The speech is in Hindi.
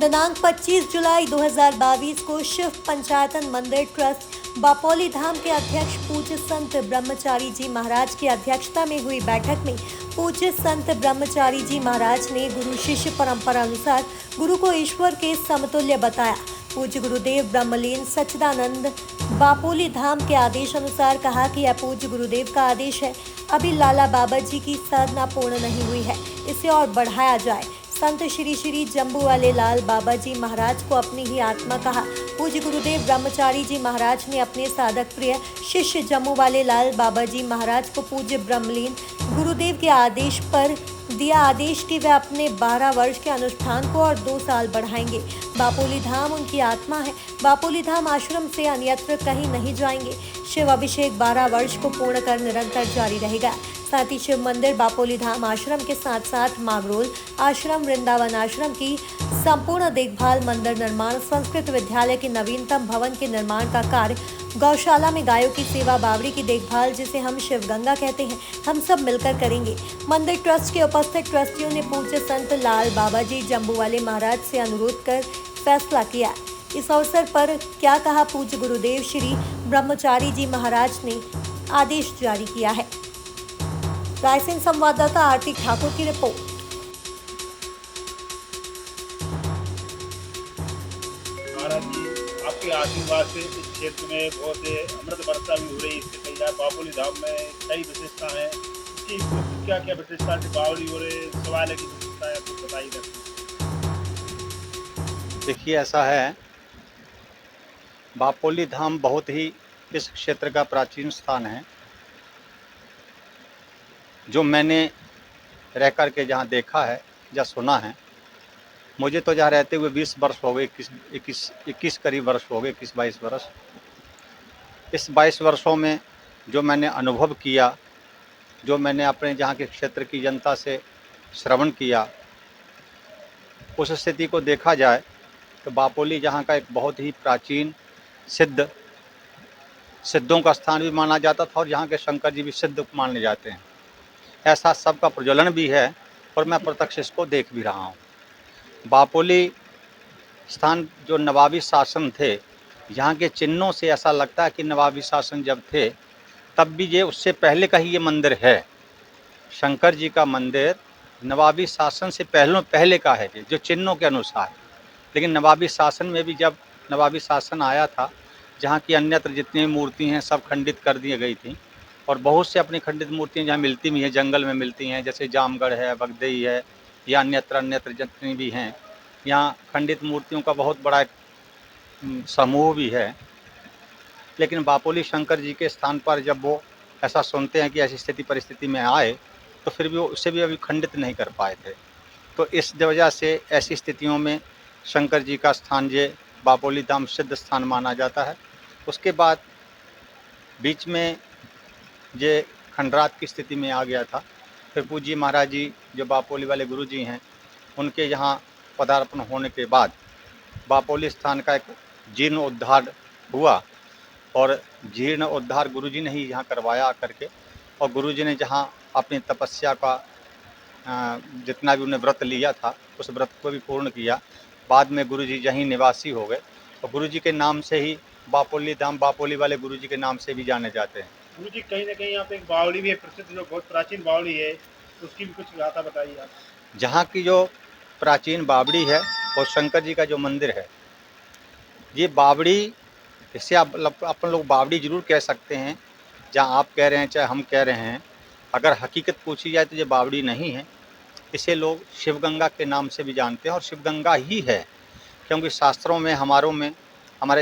दिनांक 25 जुलाई 2022 को शिव पंचायतन मंदिर ट्रस्ट बापोली धाम के अध्यक्ष पूज्य संत ब्रह्मचारी जी महाराज की अध्यक्षता में हुई बैठक में पूज्य संत ब्रह्मचारी जी महाराज ने गुरु शिष्य परंपरा अनुसार गुरु को ईश्वर के समतुल्य बताया। पूज्य गुरुदेव ब्रह्मलीन सच्चिदानंद बापोली धाम के आदेश अनुसार कहा कि यह पूज्य गुरुदेव का आदेश है। अभी लाला बाबा जी की साधना पूर्ण नहीं हुई है, इसे और बढ़ाया जाए। संत श्री श्री जम्बूवाले लाल बाबा जी महाराज को अपनी ही आत्मा कहा। पूज्य गुरुदेव ब्रह्मचारी जी महाराज ने अपने साधक प्रिय शिष्य जम्बूवाले लाल बाबा जी महाराज को पूज्य ब्रह्मलीन गुरुदेव के आदेश पर दिया आदेश कि वे अपने 12 वर्ष के अनुष्ठान को और 2 साल बढ़ाएंगे। बापोली धाम उनकी आत्मा है। बापोली धाम आश्रम से अन्यत्र कहीं नहीं जाएंगे। शिव अभिषेक 12 वर्ष को पूर्ण कर निरंतर जारी रहेगा। साथ ही शिव मंदिर बापोली धाम आश्रम के साथ साथ मागरोल आश्रम, वृंदावन आश्रम की संपूर्ण देखभाल, मंदिर निर्माण, संस्कृत विद्यालय के नवीनतम भवन के निर्माण का कार्य, गौशाला में गायों की सेवा, बावड़ी की देखभाल जिसे हम शिव गंगा कहते हैं, हम सब मिलकर करेंगे। मंदिर ट्रस्ट के उपस्थित ट्रस्टियों ने पूज्य संत लाल बाबा जी जम्बूवाले महाराज से अनुरोध कर फैसला किया। इस अवसर पर क्या कहा पूज्य गुरुदेव श्री ब्रह्मचारी जी महाराज ने आदेश जारी किया है। रायसेन संवाददाता आरती ठाकुर की रिपोर्ट। महाराज जी, आपके आशीर्वाद से इस क्षेत्र में बहुत अमृत वर्षा भी हो रही है। इससे पहले बापोली धाम में कई विशेषता है। इसकी क्या क्या विशेषता से बावड़ी हो रहे सवाल की विशेषता है, तो बताइए। देखिए, ऐसा है, बापोली धाम बहुत ही इस क्षेत्र का प्राचीन स्थान है। जो मैंने रह कर के जहाँ देखा है या सुना है, मुझे तो जहाँ रहते हुए 20 वर्ष हो गए, 21 करीब वर्ष हो गए, 21-22 वर्ष। इस 22 वर्षों में जो मैंने अनुभव किया, जो मैंने अपने जहाँ के क्षेत्र की जनता से श्रवण किया, उस स्थिति को देखा जाए तो बापोली जहाँ का एक बहुत ही प्राचीन सिद्धों का स्थान भी माना जाता था और यहाँ के शंकर जी भी सिद्ध माने जाते हैं। ऐसा सबका प्रज्वलन भी है और मैं प्रत्यक्ष इसको देख भी रहा हूँ। बापोली स्थान जो नवाबी शासन थे, यहाँ के चिन्हों से ऐसा लगता है कि नवाबी शासन जब थे तब भी ये उससे पहले का ही ये मंदिर है। शंकर जी का मंदिर नवाबी शासन से पहले का है जो चिन्हों के अनुसार। लेकिन नवाबी शासन में भी जब नवाबी शासन आया था, जहाँ की अन्यत्र जितनी मूर्ति हैं सब खंडित कर दी गई थी और बहुत से अपनी खंडित मूर्तियाँ जहाँ मिलती भी हैं, जंगल में मिलती हैं, जैसे जामगढ़ है, बगदई है या अन्यत्र जितनी भी हैं, यहाँ खंडित मूर्तियों का बहुत बड़ा एक समूह भी है। लेकिन बापोली शंकर जी के स्थान पर जब वो ऐसा सुनते हैं कि ऐसी स्थिति परिस्थिति में आए, तो फिर भी वो उससे भी अभी खंडित नहीं कर पाए थे। तो इस वजह से ऐसी स्थितियों में शंकर जी का स्थान ये बापोली धाम सिद्ध स्थान माना जाता है। उसके बाद बीच में ये खंडरात की स्थिति में आ गया था। फिर पूज्य महाराज जी जो बापोली वाले गुरु जी हैं, उनके यहाँ पदार्पण होने के बाद बापोली स्थान का एक जीर्ण उद्धार हुआ और जीर्ण उद्धार गुरु जी ने ही यहाँ करवाया करके, और गुरु जी ने जहाँ अपनी तपस्या का जितना भी उन्हें व्रत लिया था उस व्रत को भी पूर्ण किया। बाद में गुरु जी यहीं निवासी हो गए और गुरु जी के नाम से ही बापोली धाम बापोली वाले गुरु जी के नाम से भी जाने जाते हैं। गुरु जी, कहीं ना कहीं यहाँ पे एक बावड़ी भी है प्रसिद्ध, जो बहुत प्राचीन बावड़ी है, तो उसकी भी कुछ गाथा बताइए आप। जहाँ की जो प्राचीन बावड़ी है और शंकर जी का जो मंदिर है, ये बावड़ी, इसे आप अपन लोग बावड़ी जरूर कह सकते हैं। जहाँ आप कह रहे हैं चाहे हम कह रहे हैं, अगर हकीकत पूछी जाए तो ये बावड़ी नहीं है। इसे लोग शिवगंगा के नाम से भी जानते हैं और शिवगंगा ही है, क्योंकि शास्त्रों में हमारे